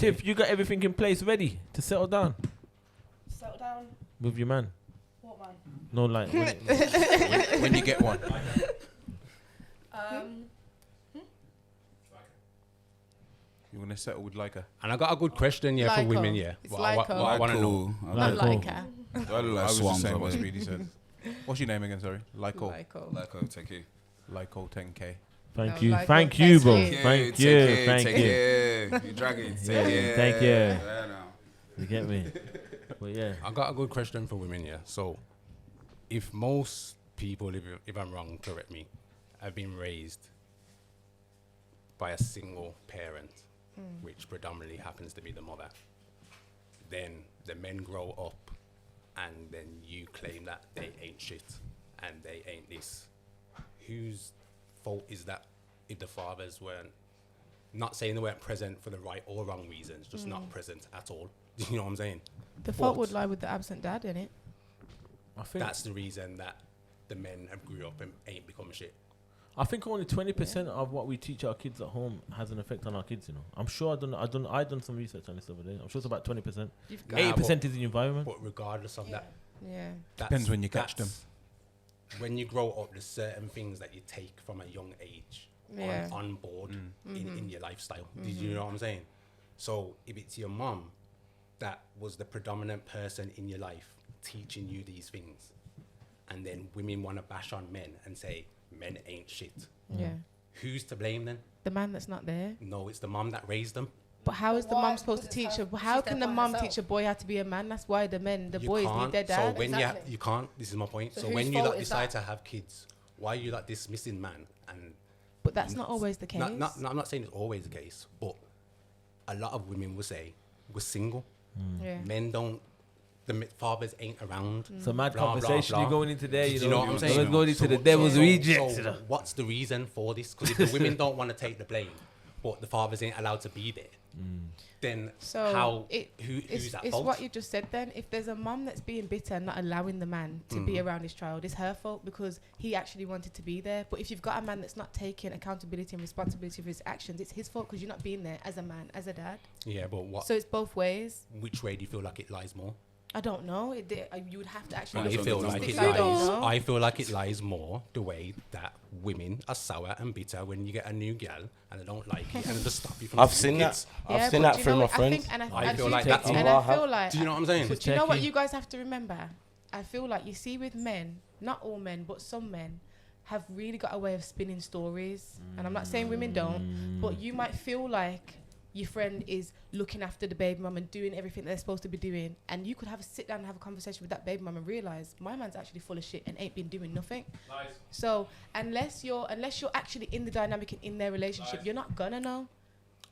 Tiff, you got everything in place ready to settle down Settle down. with your man? What man? No, like when you get one. You're gonna settle with like a. And I got a good question, yeah, for Lyco. women, yeah. It's What I Lyco. want to know. Not Lyco. like her. I was just saying what Speedy said. What's your name again? Sorry, Lyco. Lyco. Take you. Lyco 10K. Thank No, you, like thank what you, they bro. say. Thank you, thank you. You dragging. Yeah, thank you. Yeah, no. You get me? But yeah, I got a good question for women, yeah. So, if most people, if I'm wrong, correct me, have been raised by a single parent, which predominantly happens to be the mother, then the men grow up and then you claim that they ain't shit and they ain't this. Whose fault is that if the fathers weren't, not saying they weren't present for the right or wrong reasons, just not present at all? You know what I'm saying? The fault But would lie with the absent dad, innit? I think that's the reason that the men have grew up and ain't become shit. I think only 20% of what we teach our kids at home has an effect on our kids. You know, I'm sure I done some research on this over there. I'm sure it's about 20%. 80% is the environment. But regardless of that, Yeah. Depends when you catch them. When you grow up, there's certain things that you take from a young age Yeah. on board in your lifestyle. Did you know what I'm saying? So if it's your mom that was the predominant person in your life teaching you these things, and then women want to bash on men and say men ain't shit, Yeah. who's to blame then? The man that's not there. No, it's the mom that raised them. But how is the Why? mom supposed to Because teach it's her? her- How she's can there the by mom herself. teach a boy how to be a man? That's why the You boys can't. need their So dad. when Exactly. you can't, this is my point. So So whose when you fault like is decide that? to have kids, why are you like dismissing man? And But that's not always the case. I'm not saying it's always the case, but a lot of women will say we're single. Yeah. Men don't. The fathers ain't around. It's a mad blah, blah, conversation blah. you're going into there. Do you know what I'm saying? We're going into the So- devil's so- rejects. so you know. what's the reason for this? Because if the women don't want to take the blame, but the fathers ain't allowed to be there, then So who's it's, at it's fault? what you just said then. If there's a mum that's being bitter and not allowing the man to be around his child, it's her fault because he actually wanted to be there. But if you've got a man that's not taking accountability and responsibility for his actions, it's his fault because you're not being there as a man, as a dad. Yeah, but what? So it's both ways. Which way do you feel like it lies more? I don't know. You would have to actually. I look at feel the like it statistics. I don't lies. know. I feel like it lies more the way that women are sour and bitter when you get a new gal and they don't like it and they just stop you from. I've having seen that. kids. Yeah, I've seen but that do you through know my what? friends. I feel like that's and more. I feel like. Do you know what I'm saying? But do you know what Checky. you guys have to remember? I feel like you see with men, not all men, but some men have really got a way of spinning stories. And I'm not saying women don't, but you might feel like your friend is looking after the baby mum and doing everything they're supposed to be doing, and you could have a sit down and have a conversation with that baby mum and realize my man's actually full of shit and ain't been doing nothing. Nice. So unless you're actually in the dynamic and in their relationship, you're not gonna know.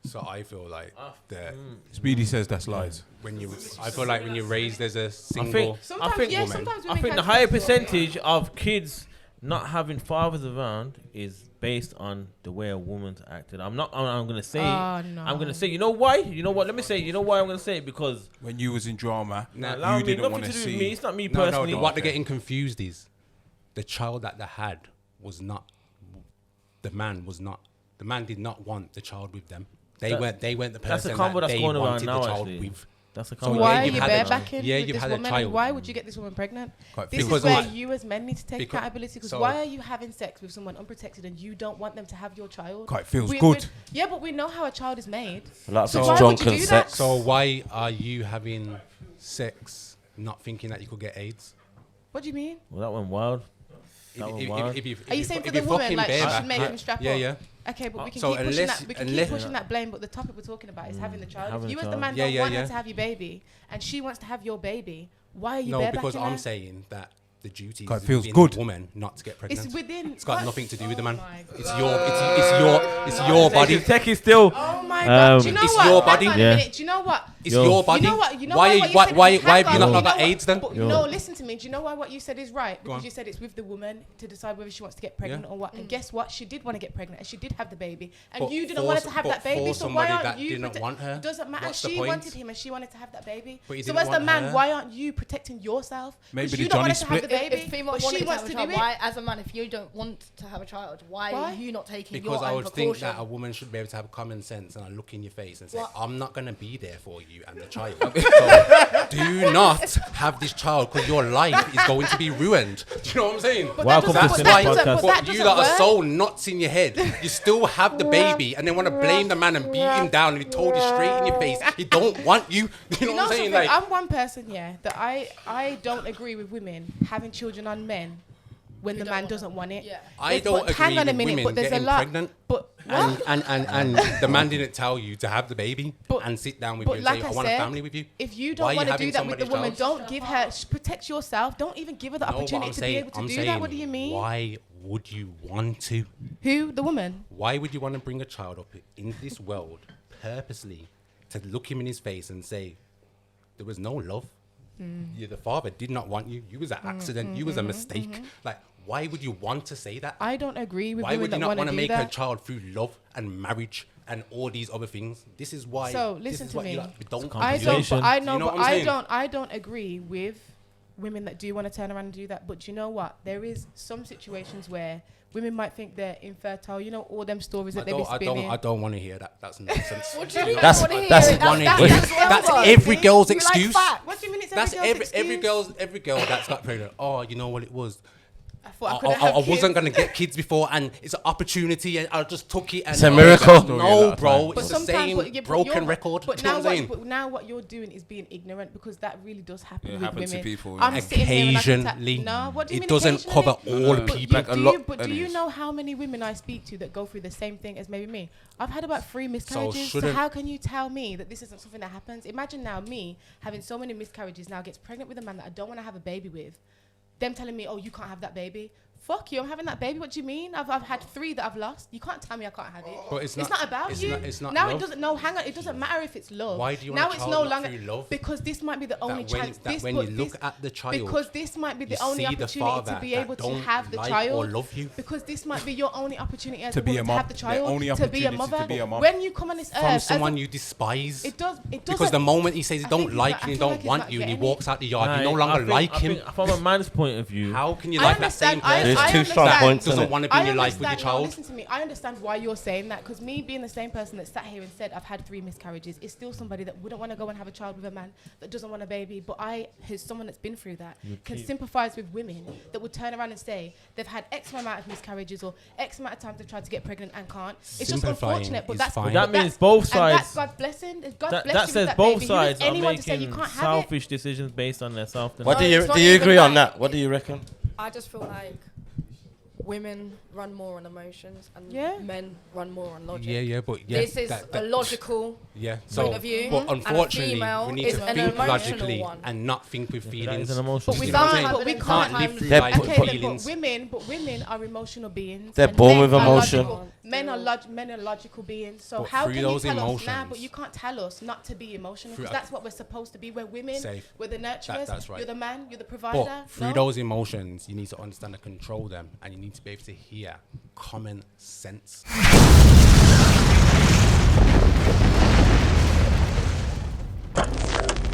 So I feel like that Speedy says that's lies. I feel like when you're raised as a single, Sometimes, think- yeah, woman. sometimes I women think can the higher tell a story. percentage of kids not having fathers around is based on the way a woman's acted. I'm gonna say it. No. I'm gonna say, you know why? You know what? Let me say, you know why I'm gonna say it, because When you was in drama, allow you me, didn't nothing want to to do with me. see. It's not me no, personally. what they're Okay. getting confused is the child that they had was not the man did not want the child with them. They weren't the That's a person combo that that's they going around wanted the now, child actually. with. That's a So So combo. why yeah, are you've you had a- barebacking yeah, with you've this had a woman? child. Why would you get this woman pregnant? Quite This because is where why? you as men need to take Because- accountability. Because so- why are you having sex with someone unprotected and you don't want them to have your child? Quite feels We- good. Yeah, but we know how a child is made. Lots So of why would drunken you do that? sex. So why are you having sex not thinking that you could get AIDS? What do you mean? Well, that went wild. That went wild. Are you saying for the woman, like she should make him strap yeah, up? yeah. Okay, but we can So keep pushing unless- that. We can unless- keep pushing that blame. But the topic we're talking about is having the child. having If you a as the child. man Yeah, don't yeah, want her yeah. to have your baby, and she wants to have your baby, why are you No, barebacking because I'm her? saying that the duty God, is feels within good. the woman not to get pregnant. It's within. It's got what? nothing to do with the man. Oh my It's God. your body. Tech is still. Oh my God! Do you know It's what? your Hang body. on a Yeah. minute. Do you know what? It's your body. You know what? You know why what you said? have you Hang not on, got you know AIDS then? But no, listen to me. Do you know why what you said is right? Go on. Because you said it's with the woman to decide whether she wants to get pregnant or what. And guess what? She did want to get pregnant, and she did have the baby. And you didn't want her to have that baby. So why aren't you? Didn't want her. It doesn't matter. She wanted him, and she wanted to have that baby. So as the man, why aren't you protecting yourself? Maybe you the don't Johnny want her to have the split. baby, If female but wanted she to wants have to a do child, it. why, as a man, if you don't want to have a child, why are you not taking Because your I own would think precaution? that a woman should be able to have common sense and look in your face and say, What? I'm not going to be there for you and the child. So do not have this child because your life is going to be ruined. Do you know what I'm saying? But Welcome that to doesn't- Cinema but that doesn't- Podcast. but that You doesn't that are work. so nuts in your head, you still have the baby and then want to blame the man and beat him down and he told you straight in your face he don't want you. You know what I'm saying? something? Like, I'm one person, that I don't agree with women having children on men when the man doesn't want it. Yeah. I There's- don't but hang agree on a with minute, women but there's a getting lot. pregnant. But what? And the man didn't tell you to have the baby But- and sit down with you But and like say, I I want a said, family with you. if you Why don't are you want to having do that with the somebody's woman, child? don't give her. Protect yourself. Don't even give her the No, but opportunity I'm to saying- be able to I'm do saying, that. What do you mean? Why would you want to? Who? The woman? Why would you want to bring a child up in this world purposely to look him in his face and say, there was no love? The father did not want you. You was an accident. You was a mistake. Like, why would you want to say that? I don't agree with Why women would you that not want want to to do make a that. child through love and marriage and all these other things? This is why. So, this listen is to what me. You like, don't I do. don't. But I know. You know but what I'm saying? I don't agree with women that do want to turn around and do that. But you know what? There is some situations where women might think they're infertile. You know all them stories that they be spinning. I don't want to hear that. That's nonsense. What do you mean? That's- you wanna hear that's it? one That's here. well That's done. every girl's You like excuse. facts. What do you mean? It's That's every girl's excuse? every girl that's got pregnant. Oh, you know what it was? I thought I couldn't have I wasn't kids. gonna get kids before, and it's an opportunity, and I just took it. And It's a miracle. No, bro, But it's the sometimes, same but broken you're- record. But Do you know now, what I'm saying? but now what you're doing is being ignorant because that really does happen It with happens to women. people, I'm yeah. sitting here and I can Occasionally, no, what do you it mean doesn't occasionally? cover all No, people. like a lot. But do you anyways. know how many women I speak to that go through the same thing as maybe me? I've had about 3 miscarriages. So shouldn't- how can you tell me that this isn't something that happens? Imagine now me having so many miscarriages now gets pregnant with a man that I don't want to have a baby with. Them telling me, oh, you can't have that baby. Fuck you, I'm having that baby. What do you mean? I've had 3 that I've lost. You can't tell me I can't have it. But it's not not- about it's you. not- it's not now love. it doesn't. No, hang on. It doesn't matter if it's love. Why do you want now a it's child no not longer through love? because this might be the only That when- chance. that this, when but you look this- at the child, because this might be the you only see the opportunity father to be that able to don't have the like child. or love you. Because this might be your only opportunity as To a be woman a to mom. have the The child, only to be a opportunity mother. to be a mom. When you come on this earth, From as someone a, you despise. it does. Because the moment he says he I think don't he's like not- you I and feel don't like he's want not you and he getting walks out the yard, you Nah, no longer I think- like I him. think from a man's point of view, How can you I like that same understand- I- person I There's two strong understand. points in doesn't it. want to be in your life with your understand- no, child? listen to me. I understand why you're saying that because me being the same person that sat here and said I've had 3 miscarriages is still somebody that wouldn't want to go and have a child with a man that doesn't want a baby. But I, as someone that's been through that, can sympathise with women that would turn around and say they've had X amount of miscarriages or X amount of times they've tried to get pregnant and can't. It's just Sympathizing unfortunate, but is that's fine. But that that's- means both and that's sides. God's blessing. If God That bless you says with that both baby, sides who is are anyone to say you making can't have it? selfish decisions based on their self. What do Do you- you it's not do you even agree on like- that? What do you reckon? I just feel like women run more on emotions and Yeah. men run more on logic. But This is a logical so, point of view, but and a unfortunately, female we need is to an think emotional logically one. and not think with That feelings. is an emotional. But we You know what I'm can't. saying? But we You can't. live through They're life put- with Okay, but feelings. women are emotional beings. They're and born men with are emotion. logical- Men are logical beings. So But how through can you those tell us now? emotions- But you can't tell us not to be emotional Through- because that's what we're supposed to be. We're women. Safe. We're the nurturers. That's right. You're the man. You're the provider. But through No? those emotions, you need to understand and control them, and you need to be able to hear common sense.